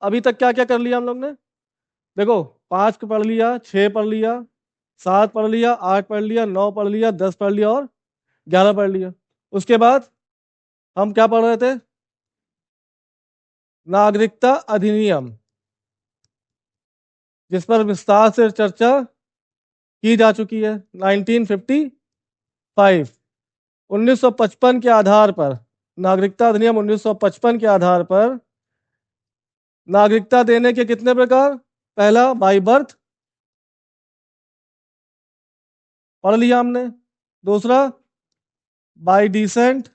अभी तक क्या क्या कर लिया हम लोग ने? देखो, 5 पढ़ लिया, 6 पढ़ लिया, 7 पढ़ लिया, 8 पढ़ लिया, 9 पढ़ लिया, 10 पढ़ लिया और 11 पढ़ लिया। उसके बाद हम क्या पढ़ रहे थे? नागरिकता अधिनियम, जिस पर विस्तार से चर्चा की जा चुकी है। 1955, 1955 के आधार पर, नागरिकता अधिनियम 1955 के आधार पर नागरिकता देने के कितने प्रकार? पहला, बाई बर्थ, पढ़ लिया हमने। दूसरा, बाई डिसेंट,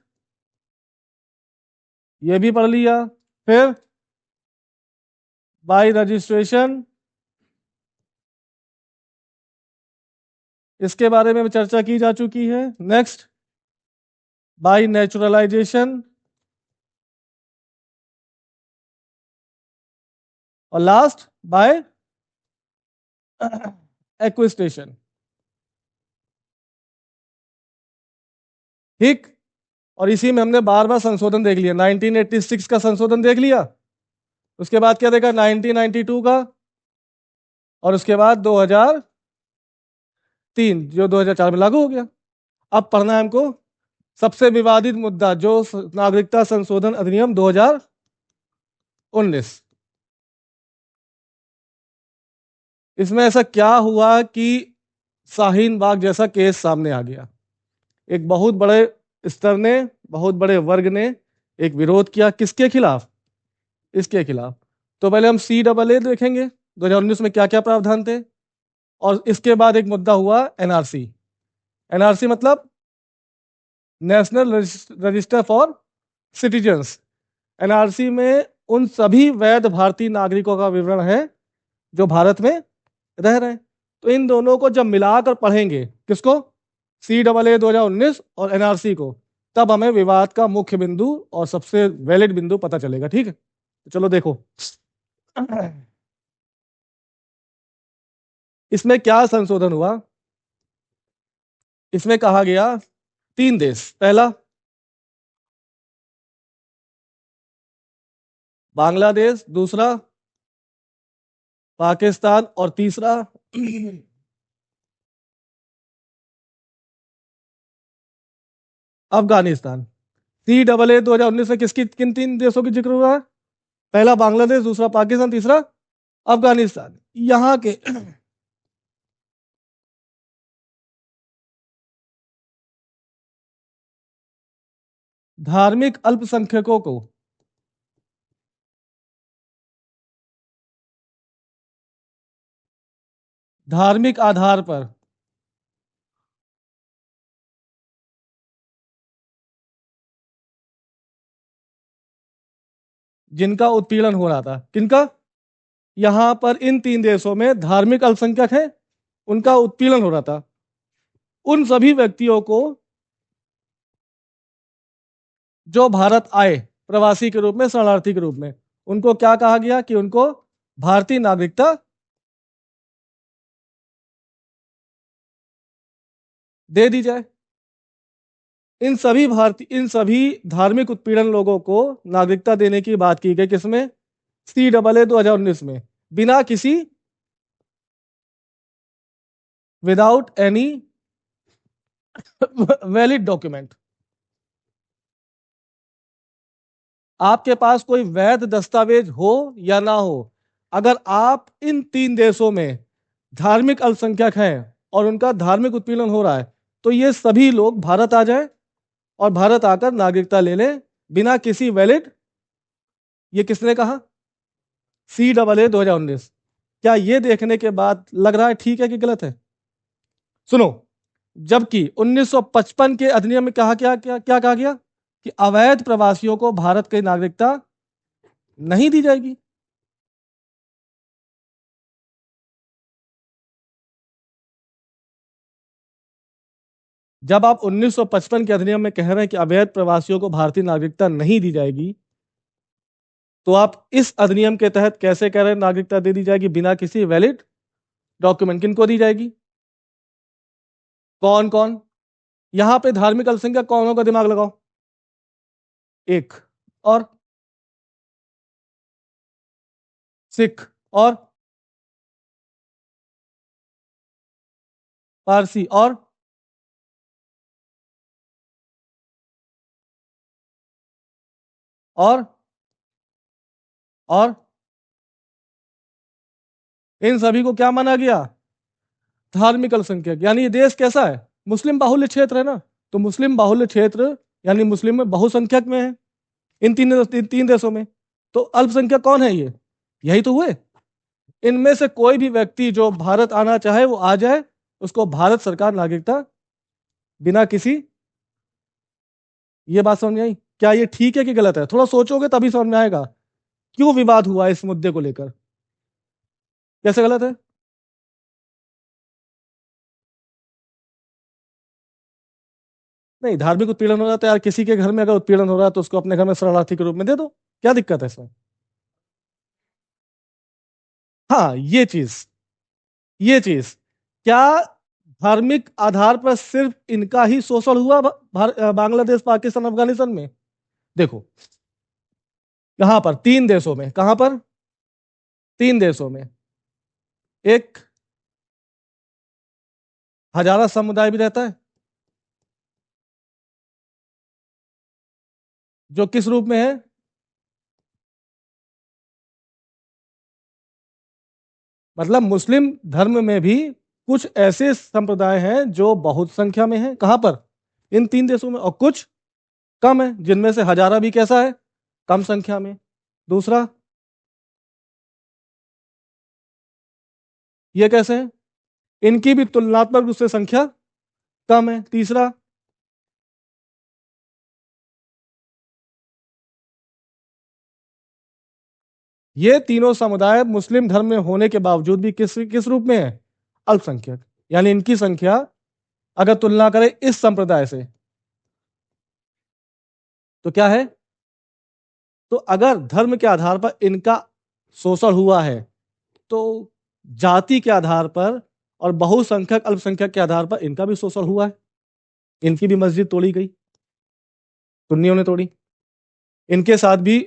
ये भी पढ़ लिया। फिर बाई रजिस्ट्रेशन, इसके बारे में भी चर्चा की जा चुकी है। नेक्स्ट, बाई नेचुरलाइजेशन, और लास्ट बाय एक्विस्टेशन। ठीक। और इसी में हमने बार बार संशोधन देख लिया। 1986 का संशोधन देख लिया, उसके बाद क्या देखा? 1992 का, और उसके बाद 2003, जो 2004 में लागू हो गया। अब पढ़ना है हमको सबसे विवादित मुद्दा, जो नागरिकता संशोधन अधिनियम 2019। इसमें ऐसा क्या हुआ कि शाहीन बाग जैसा केस सामने आ गया? एक बहुत बड़े स्तर ने, बहुत बड़े वर्ग ने एक विरोध किया। किसके खिलाफ? इसके खिलाफ। तो पहले हम CAA देखेंगे 2019 में क्या क्या प्रावधान थे, और इसके बाद एक मुद्दा हुआ NRC। NRC मतलब national register for citizens. NRC में उन सभी वैध भारतीय नागरिकों का विवरण है जो भारत में रह रहे हैं। तो इन दोनों को जब मिलाकर पढ़ेंगे, किसको? CAA 2019 और NRC को, तब हमें विवाद का मुख्य बिंदु और सबसे वैलिड बिंदु पता चलेगा। ठीक है, तो चलो देखो इसमें क्या संशोधन हुआ। इसमें कहा गया 3 देश, पहला बांग्लादेश, दूसरा पाकिस्तान, और तीसरा अफगानिस्तान। CAA 2019 में किसकी, किन 3 देशों की जिक्र हुआ है? पहला बांग्लादेश, दूसरा पाकिस्तान, तीसरा अफगानिस्तान। यहाँ के धार्मिक अल्पसंख्यकों को धार्मिक आधार पर जिनका उत्पीड़न हो रहा था, किनका? यहां पर इन 3 देशों में धार्मिक अल्पसंख्यक है, उनका उत्पीड़न हो रहा था। उन सभी व्यक्तियों को जो भारत आए प्रवासी के रूप में, शरणार्थी के रूप में, उनको क्या कहा गया कि उनको भारतीय नागरिकता दे दी जाए। इन सभी धार्मिक उत्पीड़न लोगों को नागरिकता देने की बात की गई। किसमें? CAA 2019 में, बिना किसी, विदाउट एनी वैलिड डॉक्यूमेंट। आपके पास कोई वैध दस्तावेज हो या ना हो, अगर आप इन 3 देशों में धार्मिक अल्पसंख्यक हैं और उनका धार्मिक उत्पीड़न हो रहा है, तो ये सभी लोग भारत आ जाएं और भारत आकर नागरिकता ले लें बिना किसी वैलिड। ये किसने कहा? CAA 2019। क्या ये देखने के बाद लग रहा है ठीक है कि गलत है? सुनो, जबकि 1955 के अधिनियम में कहा क्या क्या क्या कहा गया कि अवैध प्रवासियों को भारत की नागरिकता नहीं दी जाएगी। जब आप 1955 के अधिनियम में कह रहे हैं कि अवैध प्रवासियों को भारतीय नागरिकता नहीं दी जाएगी, तो आप इस अधिनियम के तहत कैसे कह रहे हैं नागरिकता दे दी जाएगी बिना किसी वैलिड डॉक्यूमेंट? किनको दी जाएगी? कौन कौन? यहां पे धार्मिक अल्पसंख्यक कौन होगा? दिमाग लगाओ। एक और सिख और पारसी और और इन सभी को क्या माना गया? धार्मिक अल्पसंख्यक। यानी ये देश कैसा है? मुस्लिम बाहुल्य क्षेत्र है ना। तो मुस्लिम बाहुल्य क्षेत्र यानी मुस्लिम में बहुसंख्यक में है इन तीन देशों में। तो अल्पसंख्यक कौन है? ये यही तो हुए। इनमें से कोई भी व्यक्ति जो भारत आना चाहे वो आ जाए, उसको भारत सरकार नागरिकता बिना किसी। ये बात समझ में आई? क्या ये ठीक है कि गलत है? थोड़ा सोचोगे तभी समझ में आएगा क्यों विवाद हुआ इस मुद्दे को लेकर। कैसे गलत है? नहीं, धार्मिक उत्पीड़न हो रहा है तो यार किसी के घर में अगर उत्पीड़न हो रहा है तो उसको अपने घर में शरणार्थी के रूप में दे दो, क्या दिक्कत है इसमें? हाँ, ये चीज क्या धार्मिक आधार पर सिर्फ इनका ही शोषण हुआ बांग्लादेश, पाकिस्तान, अफगानिस्तान में? देखो, कहां पर? तीन देशों में। कहां पर? तीन देशों में। एक हजारा समुदाय भी रहता है, जो किस रूप में है? मतलब मुस्लिम धर्म में भी कुछ ऐसे संप्रदाय हैं जो बहुत संख्या में हैं। कहां पर? इन तीन देशों में। और कुछ कम है, जिनमें से हजारा भी कैसा है? कम संख्या में। दूसरा, ये कैसे है? इनकी भी तुलनात्मक रूप से संख्या कम है। तीसरा, ये तीनों समुदाय मुस्लिम धर्म में होने के बावजूद भी किस किस रूप में है? अल्पसंख्यक। यानी इनकी संख्या अगर तुलना करें इस संप्रदाय से तो क्या है? तो अगर धर्म के आधार पर इनका शोषण हुआ है तो जाति के आधार पर और बहुसंख्यक अल्पसंख्यक के आधार पर इनका भी शोषण हुआ है। इनकी भी मस्जिद तोड़ी गई, सुन्नियों ने तोड़ी। इनके साथ भी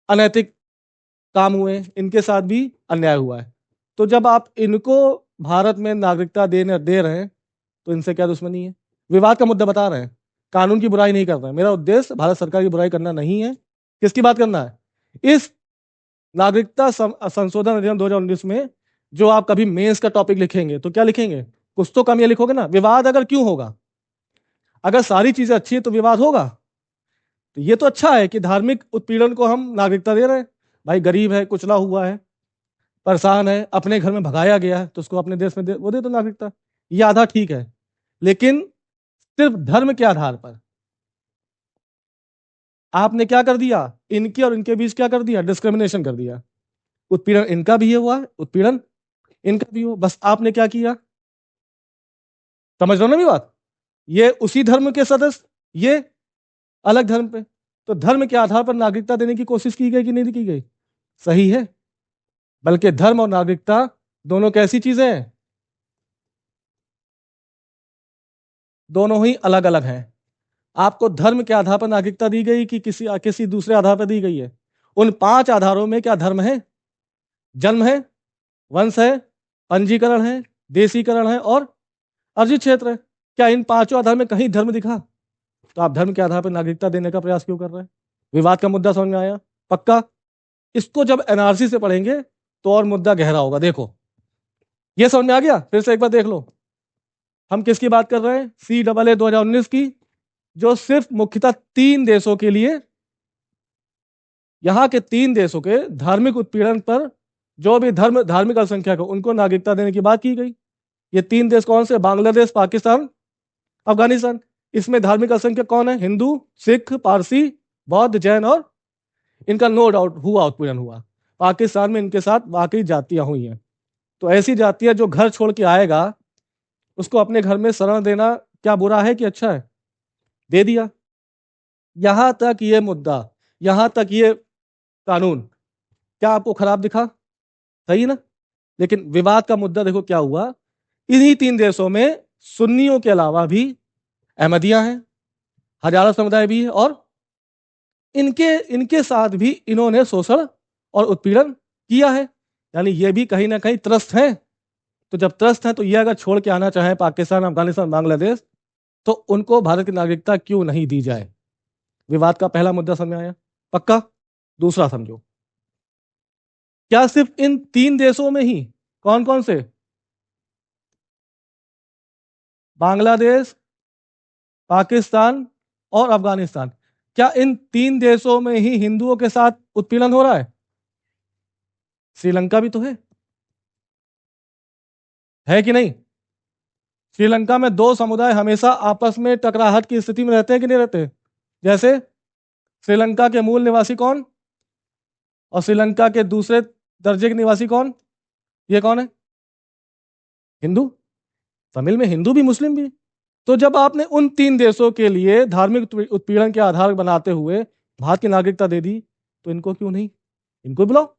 अनैतिक काम हुए, इनके साथ भी अन्याय हुआ है। तो जब आप इनको भारत में नागरिकता दे रहे हैं तो इनसे क्या दुश्मनी है? विवाद का मुद्दा बता रहे हैं, कानून की बुराई नहीं कर रहे हैं। मेरा उद्देश्य भारत सरकार की बुराई करना नहीं है। किसकी बात करना है? इस नागरिकता संशोधन अधिनियम 2019 में जो आप कभी मेंस का टॉपिक लिखेंगे तो क्या लिखेंगे? कुछ तो कम ये लिखोगे ना। विवाद अगर क्यों होगा? अगर सारी चीजें अच्छी है तो विवाद होगा। तो ये तो अच्छा है कि धार्मिक उत्पीड़न को हम नागरिकता दे रहे हैं। भाई गरीब है, कुचला हुआ है, परेशान है, अपने घर में भगाया गया है, तो उसको अपने देश में वो दे दो नागरिकता। ये आधा ठीक है। लेकिन सिर्फ धर्म के आधार पर आपने क्या कर दिया? इनके और इनके बीच क्या कर दिया? डिस्क्रिमिनेशन कर दिया। उत्पीड़न इनका भी ये हुआ है, उत्पीड़न इनका भी हो। बस आपने क्या किया? समझ रहे हो ना मेरी बात? ये उसी धर्म के सदस्य, ये अलग धर्म पे। तो धर्म के आधार पर नागरिकता देने की कोशिश की गई कि नहीं की गई? सही है। बल्कि धर्म और नागरिकता दोनों कैसी चीजें हैं? दोनों ही अलग अलग हैं। आपको धर्म के आधार पर नागरिकता दी गई कि किसी किसी दूसरे आधार पर दी गई है? उन पांच आधारों में क्या धर्म है? जन्म है, वंश है, पंजीकरण है, देशीकरण है और अर्जित क्षेत्र है। क्या इन पांचों आधार में कहीं धर्म दिखा? तो आप धर्म के आधार पर नागरिकता देने का प्रयास क्यों कर रहे हैं? विवाद का मुद्दा समझ में आया? पक्का? इसको जब एनआरसी से पढ़ेंगे तो और मुद्दा गहरा होगा। देखो, ये समझ में आ गया? फिर से एक बार देख लो, हम किसकी बात कर रहे हैं? CAA 2019 की, जो सिर्फ मुख्यतः तीन देशों के लिए, यहां के तीन देशों के धार्मिक उत्पीड़न पर जो भी धार्मिक अल्पसंख्यक है उनको नागरिकता देने की बात की गई। ये तीन देश कौन से? बांग्लादेश, पाकिस्तान, अफगानिस्तान। इसमें धार्मिक अल्पसंख्यक कौन है? हिंदू, सिख, पारसी, बौद्ध, जैन और इनका नो डाउट हुआ उत्पीड़न हुआ। पाकिस्तान में इनके साथ वाकई जातियां हुई हैं। तो ऐसी जातियां जो घर छोड़ के आएगा उसको अपने घर में शरण देना क्या बुरा है कि अच्छा है? दे दिया। यहां तक ये मुद्दा, यहां तक ये कानून क्या आपको खराब दिखा? सही ना? लेकिन विवाद का मुद्दा देखो क्या हुआ। इन्हीं तीन देशों में सुन्नियों के अलावा भी अहमदियां हैं, हजारा समुदाय भी है और इनके इनके साथ भी इन्होंने शोषण और उत्पीड़न किया है, यानी ये भी कहीं ना कहीं त्रस्त है। तो जब त्रस्त है तो ये अगर छोड़ के आना चाहे पाकिस्तान, अफगानिस्तान, बांग्लादेश, तो उनको भारत की नागरिकता क्यों नहीं दी जाए। विवाद का पहला मुद्दा समझ में आया? पक्का? दूसरा समझो, क्या सिर्फ इन तीन देशों में ही, कौन कौन से, बांग्लादेश, पाकिस्तान और अफगानिस्तान, क्या इन तीन देशों में ही हिंदुओं के साथ उत्पीड़न हो रहा है? श्रीलंका भी तो है कि नहीं? श्रीलंका में दो समुदाय हमेशा आपस में टकराहट की स्थिति में रहते हैं कि नहीं रहते? जैसे श्रीलंका के मूल निवासी कौन और श्रीलंका के दूसरे दर्जे के निवासी कौन? ये कौन है? हिंदू। तमिल में हिंदू भी, मुस्लिम भी। तो जब आपने उन तीन देशों के लिए धार्मिक उत्पीड़न के आधार बनाते हुए भारत की नागरिकता दे दी, तो इनको क्यों नहीं? इनको बुलाओ,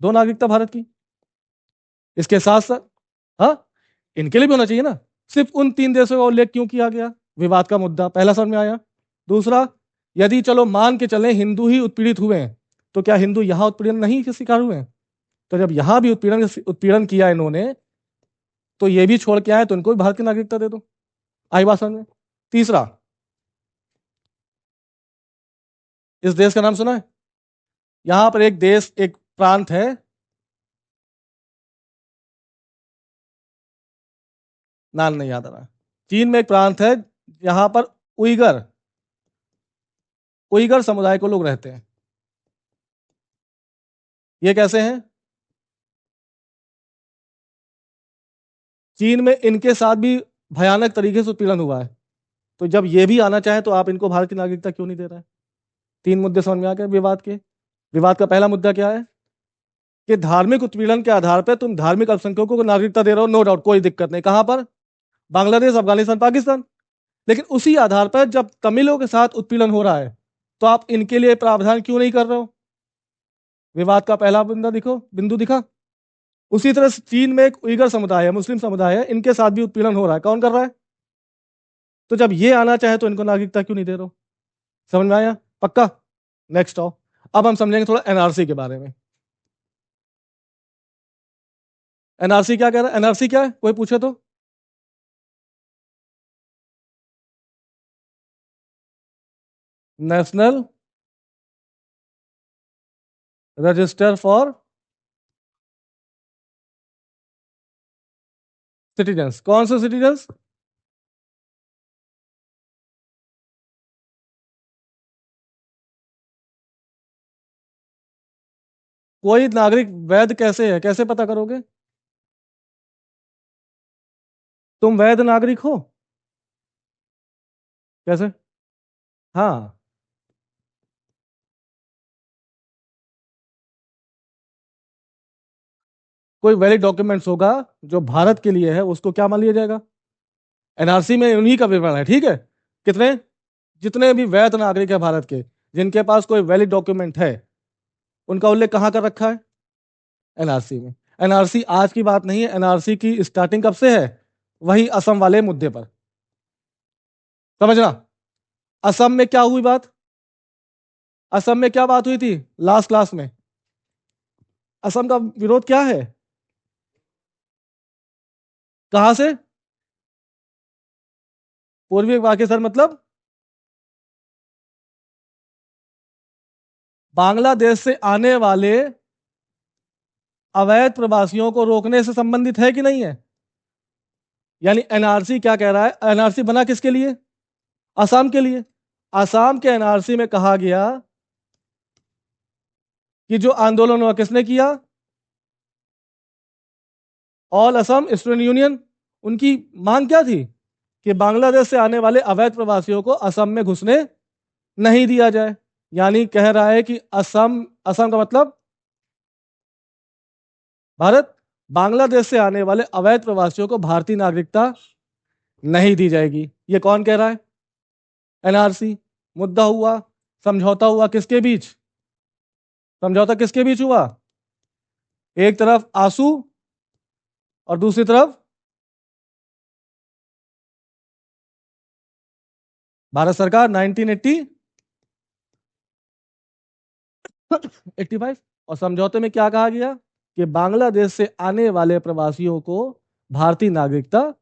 दो नागरिकता भारत की। इसके साथ साथ, हाँ, इनके लिए भी होना चाहिए ना। सिर्फ उन तीन देशों का उल्लेख क्यों किया गया? विवाद का मुद्दा पहला समझ में आया। दूसरा, यदि चलो मान के चले हिंदू ही उत्पीड़ित हुए हैं, तो क्या हिंदू यहां उत्पीड़न नहीं के शिकार हुए हैं? तो जब यहां भी उत्पीड़न उत्पीड़न किया इन्होंने, तो ये भी छोड़ के आए, तो इनको भी भारत की नागरिकता दे दो। आई बात समझ में? तीसरा, इस देश का नाम सुना है? यहां पर एक देश, एक प्रांत है, नाम नहीं याद आ रहा। चीन में एक प्रांत है, यहां पर उइगर उइगर समुदाय को लोग रहते हैं। ये कैसे हैं? चीन में इनके साथ भी भयानक तरीके से उत्पीड़न हुआ है। तो जब ये भी आना चाहे, तो आप इनको भारत की नागरिकता क्यों नहीं दे रहे हैं? तीन मुद्दे समझ में आ गए विवाद के। विवाद का पहला मुद्दा क्या है? कि धार्मिक उत्पीड़न के आधार पर तुम धार्मिक अल्पसंख्यकों को नागरिकता दे रहे हो, नो डाउट, कोई दिक्कत नहीं। कहां पर? बांग्लादेश, अफगानिस्तान, पाकिस्तान। लेकिन उसी आधार पर जब तमिलों के साथ उत्पीड़न हो रहा है, तो आप इनके लिए प्रावधान क्यों नहीं कर रहे हो? विवाद का पहला बिंदु दिखो, बिंदु दिखा। उसी तरह से चीन में एक उइगर समुदाय है, मुस्लिम समुदाय है, इनके साथ भी उत्पीड़न हो रहा है। कौन कर रहा है? तो जब ये आना चाहे, तो इनको नागरिकता क्यों नहीं दे रहे हो? समझ में आया? पक्का? नेक्स्ट आओ, अब हम समझेंगे थोड़ा एनआरसी के बारे में। एनआरसी क्या कह रहा है? एनआरसी क्या है, कोई पूछे तो? National register for citizens. कौन से सिटीजन्स? कोई नागरिक वैध कैसे है, कैसे पता करोगे? तुम वैध नागरिक हो कैसे? हाँ, कोई वैलिड डॉक्यूमेंट्स होगा जो भारत के लिए है, उसको क्या मान लिया जाएगा? एनआरसी में उन्हीं का विवरण है, ठीक है। कितने, जितने भी वैध नागरिक है भारत के, जिनके पास कोई वैलिड डॉक्यूमेंट है, उनका उल्लेख कहाँ कर रखा है? एनआरसी में। एनआरसी आज की बात नहीं है, एनआरसी की स्टार्टिंग कब से है? वही असम वाले मुद्दे पर। समझना, असम में क्या हुई बात? असम में क्या बात हुई थी लास्ट क्लास में? असम का विरोध क्या है? कहां से? पूर्वी पाकिस्तान मतलब बांग्लादेश से आने वाले अवैध प्रवासियों को रोकने से संबंधित है कि नहीं है? यानी एनआरसी क्या कह रहा है? एनआरसी बना किसके लिए? असम के लिए। असम के एनआरसी में कहा गया कि जो आंदोलन हुआ किसने किया? All Assam student union. उनकी मांग क्या थी? कि बांग्लादेश से आने वाले अवैध प्रवासियों को असम में घुसने नहीं दिया जाए। यानी कह रहा है कि असम, असम का मतलब भारत, बांग्लादेश से आने वाले अवैध प्रवासियों को भारतीय नागरिकता नहीं दी जाएगी। ये कौन कह रहा है? एनआरसी। मुद्दा हुआ, समझौता हुआ किसके बीच? समझौता किसके बीच हुआ? एक तरफ आंसू और दूसरी तरफ भारत सरकार। 1980 85 और समझौते में क्या कहा गया कि बांग्लादेश से आने वाले प्रवासियों को भारतीय नागरिकता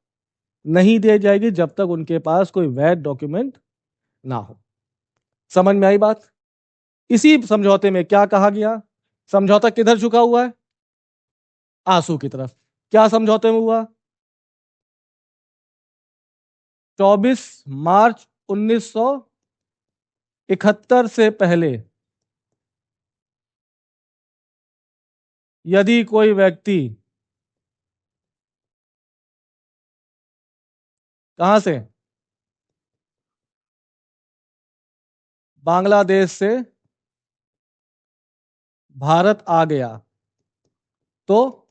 नहीं दी जाएगी जब तक उनके पास कोई वैध डॉक्यूमेंट ना हो। समझ में आई बात? इसी समझौते में क्या कहा गया? समझौता किधर झुका हुआ है? आंसू की तरफ। क्या समझौते में हुआ? 24 मार्च 1971 से पहले यदि कोई व्यक्ति कहां से, बांग्लादेश से भारत आ गया तो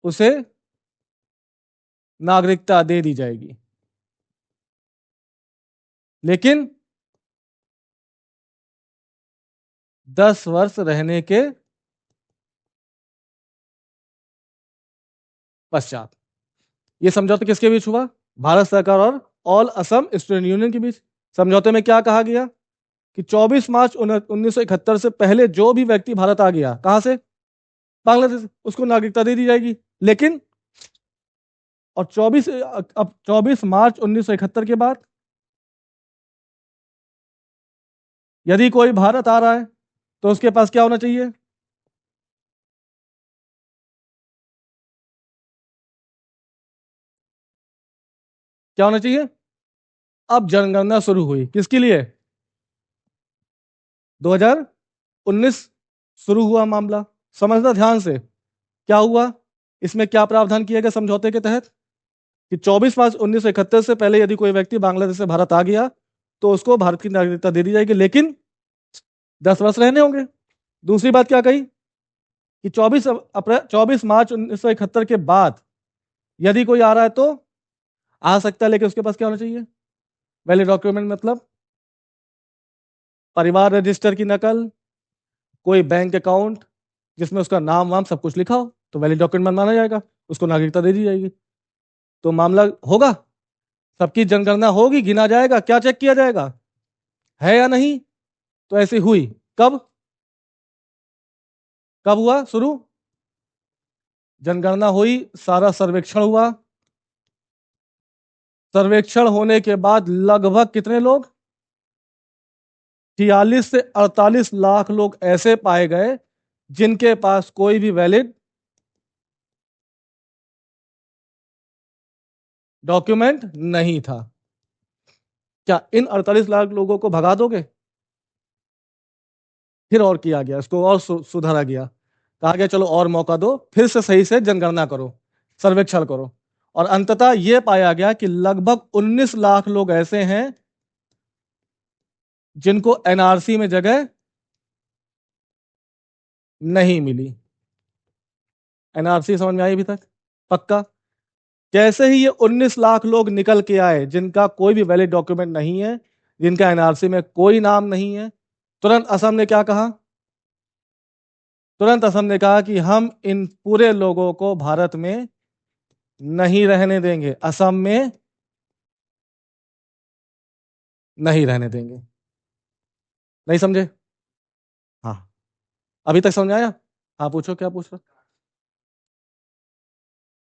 उसे नागरिकता दे दी जाएगी, लेकिन 10 वर्ष रहने के पश्चात। यह समझौता किसके बीच हुआ? भारत सरकार और ऑल असम स्टूडेंट यूनियन के बीच। समझौते में क्या कहा गया कि 24 मार्च 1971 से पहले जो भी व्यक्ति भारत आ गया, कहां से? बांग्लादेश, उसको नागरिकता दे दी जाएगी। लेकिन और 24 मार्च 1971 के बाद यदि कोई भारत आ रहा है तो उसके पास क्या होना चाहिए? क्या होना चाहिए? अब जनगणना शुरू हुई किसके लिए? 2019 शुरू हुआ मामला। समझना ध्यान से, क्या हुआ? इसमें क्या प्रावधान किया गया समझौते के तहत कि 24 मार्च 1971 से पहले यदि कोई व्यक्ति बांग्लादेश से भारत आ गया तो उसको भारत की नागरिकता दे दी जाएगी, लेकिन 10 वर्ष रहने होंगे। दूसरी बात क्या कही कि 24 मार्च 1971 के बाद यदि कोई आ रहा है तो आ सकता है, लेकिन उसके पास क्या होना चाहिए? वैलिड डॉक्यूमेंट, मतलब परिवार रजिस्टर की नकल, कोई बैंक अकाउंट जिसमें उसका नाम वाम सब कुछ लिखा हो तो वैलिड डॉक्यूमेंट माना जाएगा, उसको नागरिकता दे दी जाएगी। तो मामला होगा, सबकी जनगणना होगी, गिना जाएगा, क्या चेक किया जाएगा है या नहीं। तो ऐसी हुई कब? कब हुआ शुरू? जनगणना हुई, सारा सर्वेक्षण हुआ। सर्वेक्षण होने के बाद लगभग कितने लोग, 46 से 48 लाख लोग ऐसे पाए गए जिनके पास कोई भी वैलिड डॉक्यूमेंट नहीं था। क्या इन 48 लाख लोगों को भगा दोगे? फिर और किया गया, इसको और सुधारा गया, कहा गया चलो और मौका दो, फिर से सही से जनगणना करो, सर्वेक्षण करो। और अंततः यह पाया गया कि लगभग 19 लाख लोग ऐसे हैं जिनको एनआरसी में जगह नहीं मिली। एनआरसी समझ में आई अभी तक? पक्का? जैसे ही ये 19 लाख लोग निकल के आए जिनका कोई भी वैलिड डॉक्यूमेंट नहीं है, जिनका एनआरसी में कोई नाम नहीं है, तुरंत असम ने क्या कहा? तुरंत असम ने कहा कि हम इन पूरे लोगों को भारत में नहीं रहने देंगे, असम में नहीं रहने देंगे। नहीं समझे? हाँ, अभी तक समझ आया? हाँ पूछो, क्या पूछ रहे?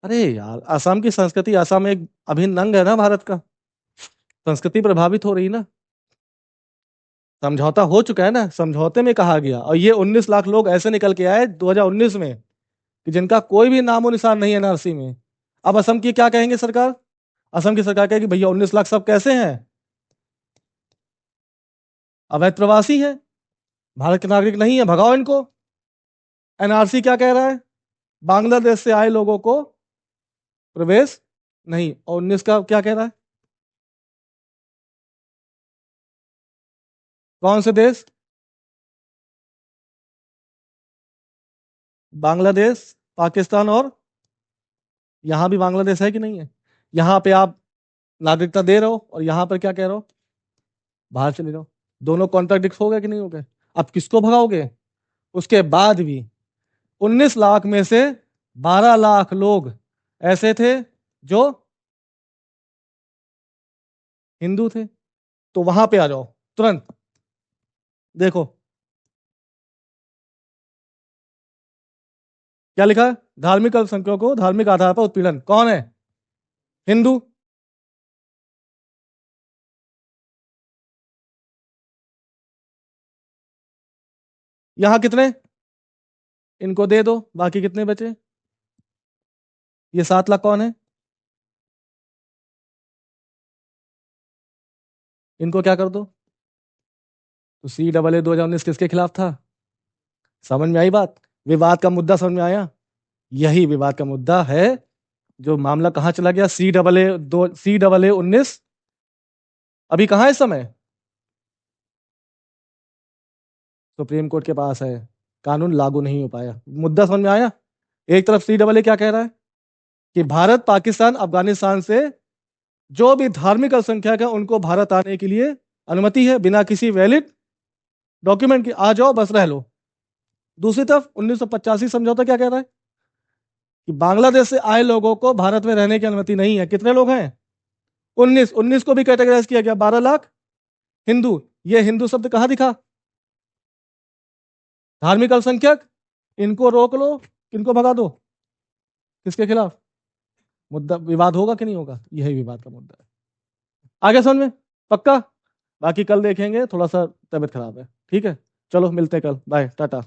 अरे यार, असम की संस्कृति, असम एक अभिन्न अंग है ना भारत का, संस्कृति प्रभावित हो रही ना। समझौता हो चुका है ना, समझौते में कहा गया, और ये 19 लाख लोग ऐसे निकल के आए 2019 में कि जिनका कोई भी नामो निशान नहीं है एनआरसी में। अब असम की क्या कहेंगे सरकार? असम की सरकार कहेगी भैया 19 लाख सब कैसे हैं? अवैध प्रवासी हैं, भारत के नागरिक नहीं है, भगाओ इनको। एनआरसी क्या कह रहा है? बांग्लादेश से आए लोगों को प्रवेश नहीं। और 19 का क्या कह रहा है? कौन से देश? बांग्लादेश, पाकिस्तान, और यहां भी बांग्लादेश है कि नहीं है? यहां पे आप नागरिकता दे रहे हो और यहां पर क्या कह रहे हो? बाहर चले जाओ। दोनों कॉन्ट्राडिक्ट हो गए कि नहीं हो गए? अब किसको भगाओगे? उसके बाद भी 19 लाख में से 12 लाख लोग ऐसे थे जो हिंदू थे। तो वहां पे आ जाओ तुरंत। देखो, क्या लिखा है? धार्मिक अल्पसंख्यकों को धार्मिक आधार पर उत्पीड़न। कौन है? हिंदू। यहां कितने? इनको दे दो, बाकी कितने बचे? ये 7 लाख कौन है? इनको क्या कर दो। तो CAA 2019 किसके खिलाफ था? समझ में आई बात? विवाद का मुद्दा समझ में आया? यही विवाद का मुद्दा है। जो मामला कहां चला गया? CAA 19 अभी कहां है इस समय? सुप्रीम कोर्ट के पास है। कानून लागू नहीं हो पाया। मुद्दा समझ में आया? एक तरफ CAA क्या कह रहा है कि भारत, पाकिस्तान, अफगानिस्तान से जो भी धार्मिक अल्पसंख्यक है उनको भारत आने के लिए अनुमति है, बिना किसी वैलिड डॉक्यूमेंट के आ जाओ, बस रह लो। दूसरी तरफ 1985 समझौता क्या कह रहा है कि बांग्लादेश से आए लोगों को भारत में रहने की अनुमति नहीं है। कितने लोग हैं? 19 को भी कैटेगराइज किया गया। 12 लाख हिंदू। ये हिंदू शब्द कहां दिखा? धार्मिक अल्पसंख्यक, इनको रोक लो, किनको भगा दो? किसके खिलाफ? मुद्दा विवाद होगा कि नहीं होगा? यही विवाद का मुद्दा है। आगे समझ में? पक्का? बाकी कल देखेंगे, थोड़ा सा तबीयत खराब है। ठीक है, चलो मिलते हैं कल। बाय, टाटा।